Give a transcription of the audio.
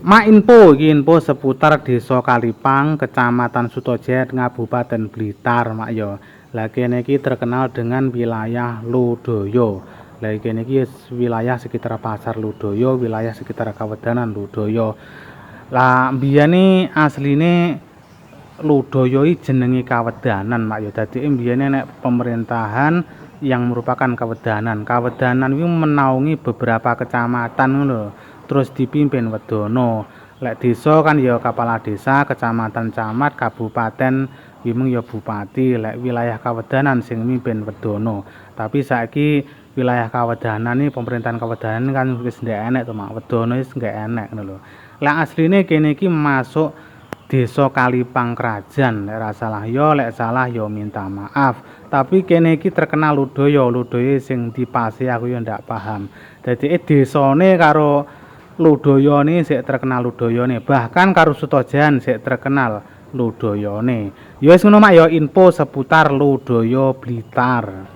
Info seputar Desa Kalipang, Kecamatan Sutojaya, Kabupaten Blitar, Mak yo. Lah kene iki terkenal dengan wilayah Ludoyo. Lah kene iki wilayah sekitar Pasar Ludoyo, wilayah sekitar Kawedanan Ludoyo. Lah mbiyane asline Ludoyo iki jenenge Kawedanan, Mak yo. Dadi mbiyane nek pemerintahan yang merupakan Kawedanan. Kawedanan iki menaungi beberapa kecamatan ngono. Terus dipimpin Wedono. Lek desa kan ya kepala desa, kecamatan, camat, kabupaten, wimeng ya bupati. Lek wilayah Kawedanan sing mimpin Wedono. Tapi saiki wilayah Kawedanan iki pemerintahan Kawedanan kan wis ndek enek to, Mak. Wedono wis nggak enek ngono lho. Lek asline kene iki masuk Desa Kalipang Krajan. Lek salah yo, lek salah yo minta maaf. Tapi kene iki terkenal Ludoyo sing dipase aku yo ndak paham. Dadi desane karo Ludayane sik terkenal Ludayane, bahkan karo Sutojayan sik terkenal Ludayane. Ya wis ngono Mak ya info seputar Ludaya Blitar.